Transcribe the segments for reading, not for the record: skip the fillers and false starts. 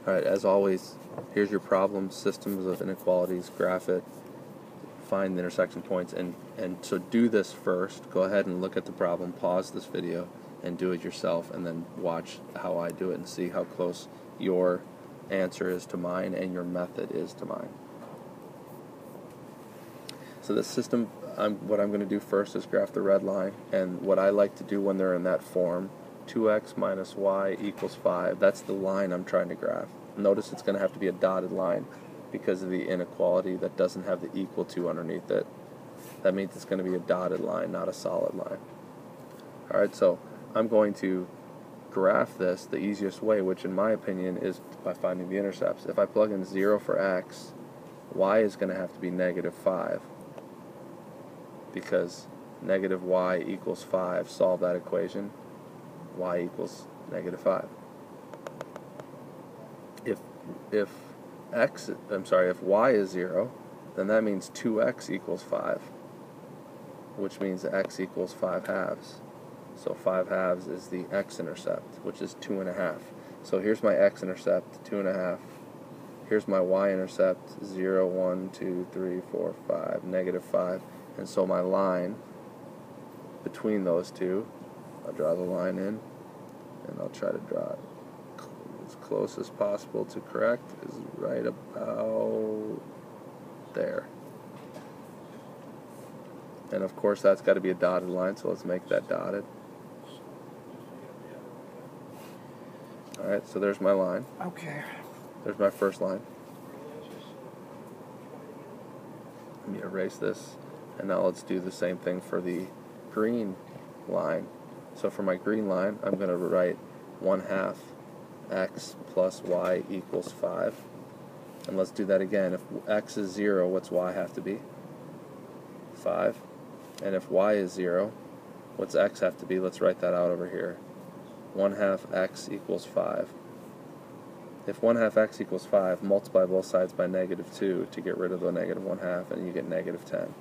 Alright, as always, here's your problem, systems of inequalities, graph it, find the intersection points, and so do this first. Go ahead and look at the problem, pause this video, and do it yourself, and then watch how I do it and see how close your answer is to mine and your method is to mine. So this system, what I'm going to do first is graph the red line, and what I like to do when they're in that form, 2x minus y equals 5, that's the line I'm trying to graph. Notice it's going to have to be a dotted line because of the inequality that doesn't have the equal to underneath it. That means it's going to be a dotted line, not a solid line. Alright, so I'm going to graph this the easiest way, which in my opinion is by finding the intercepts. If I plug in 0 for x, y is going to have to be negative 5, because negative y equals 5. Solve that equation. Y equals negative 5. If y is 0, then that means 2x equals 5, which means x equals 5 halves. So 5 halves is the x-intercept, which is 2.5. So here's my x-intercept, 2.5. Here's my y-intercept, 0, 1, 2, 3, 4, 5, negative 5. And so my line between those two, I'll draw the line in, and I'll try to draw it as close as possible to correct, is right about there. And of course that's got to be a dotted line, so let's make that dotted. Alright, so there's my line. Okay. There's my first line. Let me erase this. And now let's do the same thing for the green line. So for my green line, I'm going to write 1/2 x plus y equals 5. And let's do that again. If x is 0, what's y have to be? 5. And if y is 0, what's x have to be? Let's write that out over here. 1/2 x equals 5. If 1/2 x equals 5, multiply both sides by negative 2 to get rid of the negative 1/2, and you get negative 10.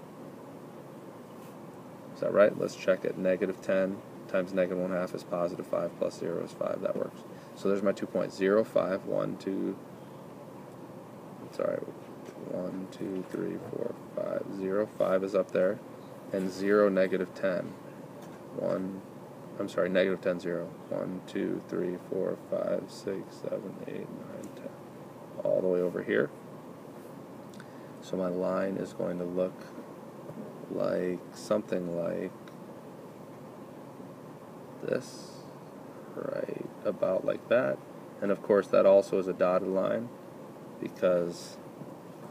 Is that right? Let's check it. Negative 10 times negative 1/2 is positive 5 plus 0 is 5. That works. So there's my 2 points. 0, 5, 1, 2, 1, 2, 3, 4, 5. 0, 5 is up there. And 0, negative 10. Negative 10, 0. 1, 2, 3, 4, 5, 6, 7, 8, 9, 10. All the way over here. So my line is going to look like something like this, right about like that. And of course that also is a dotted line because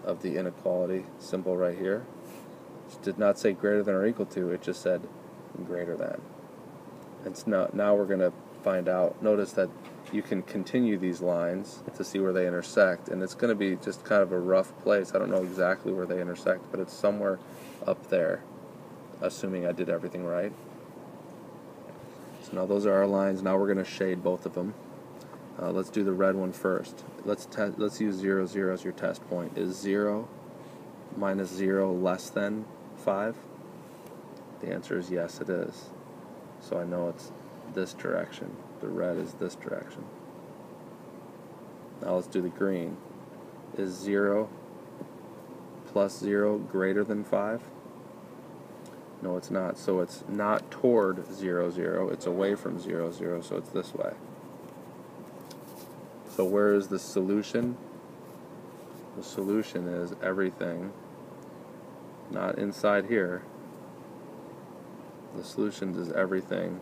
of the inequality symbol right here. It did not say greater than or equal to, it just said greater than. And now we're going to find out. Notice that you can continue these lines to see where they intersect, and it's going to be just kind of a rough place. I don't know exactly where they intersect, but it's somewhere up there, assuming I did everything right. So now those are our lines. Now we're going to shade both of them. Let's do the red one first. Let's use 0, 0 as your test point. Is 0 minus 0 less than 5? The answer is yes, it is. So I know it's this direction. The red is this direction. Now let's do the green. Is 0 plus 0 greater than 5? No, it's not. So it's not toward 0, 0. It's away from 0, 0, so it's this way. So where is the solution? The solution is everything, not inside here. The solution is everything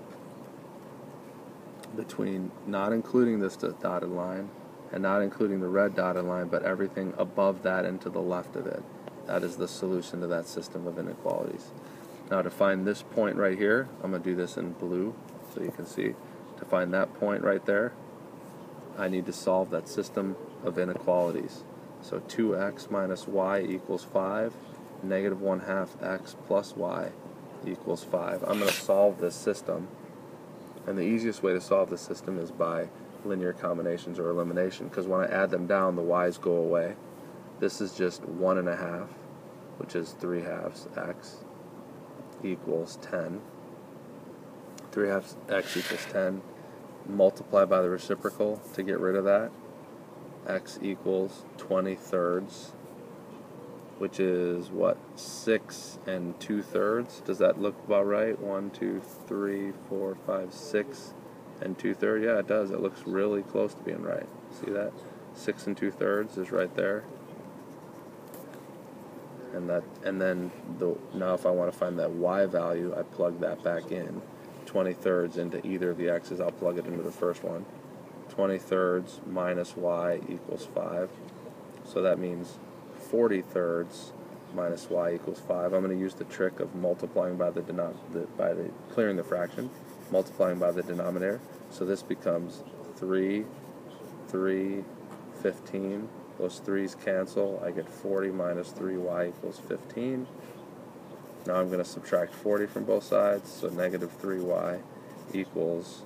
between, not including this dotted line and not including the red dotted line, but everything above that and to the left of it. That is the solution to that system of inequalities. Now to find this point right here, I'm going to do this in blue so you can see. To find that point right there, I need to solve that system of inequalities. So 2x minus y equals 5, negative 1/2 x plus y equals 5. I'm going to solve this system, and the easiest way to solve this system is by linear combinations or elimination, because when I add them down, the y's go away. This is just 1.5, which is 3/2 x equals 10. 3/2 x equals 10. Multiply by the reciprocal to get rid of that. x equals 20/3, which is what, 6 2/3? Does that look about right? 1, 2, 3, 4, 5, 6 2/3. Yeah, it does. It looks really close to being right. See that? 6 2/3 is right there. And then now if I want to find that y value, I plug that back in. 20/3 into either of the x's. I'll plug it into the first one. 20/3 minus y equals 5. So that means 40/3 minus y equals 5. I'm going to use the trick of multiplying by clearing the fraction, multiplying by the denominator. So this becomes 3, 3, 15. Those 3's cancel. I get 40 minus 3y equals 15. Now I'm going to subtract 40 from both sides, so negative 3y equals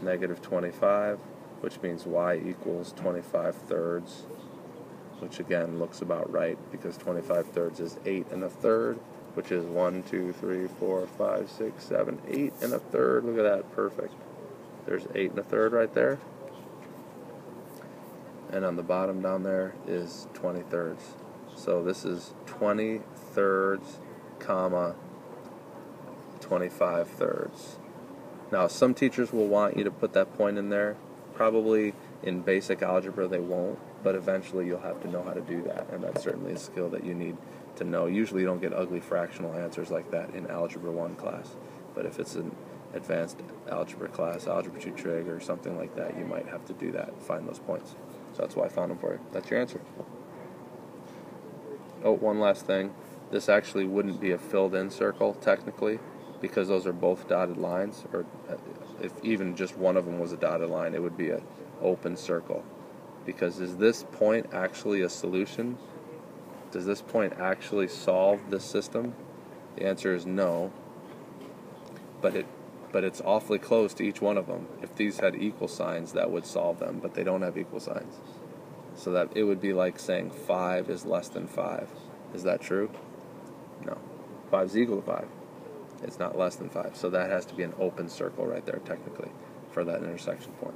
negative 25, which means y equals 25/3, which again looks about right because 25/3 is 8 1/3, which is 1, 2, 3, 4, 5, 6, 7, 8 1/3. Look at that, perfect. There's 8 1/3 right there. And on the bottom down there is 20/3. So this is 20/3, comma, 25/3. Now some teachers will want you to put that point in there. Probably in basic algebra they won't, but eventually you'll have to know how to do that, and that's certainly a skill that you need to know. Usually you don't get ugly fractional answers like that in Algebra 1 class, but if it's an advanced algebra class, Algebra 2 trig or something like that, you might have to do that, find those points. So that's why I found them for you. That's your answer. Oh, one last thing. This actually wouldn't be a filled-in circle, technically, because those are both dotted lines, or if even just one of them was a dotted line, it would be an open circle. Because is this point actually a solution? Does this point actually solve this system? The answer is no, but it's awfully close to each one of them. If these had equal signs, that would solve them, but they don't have equal signs. So that it would be like saying 5 is less than 5. Is that true? No. 5 is equal to 5. It's not less than 5. So that has to be an open circle right there, technically, for that intersection point.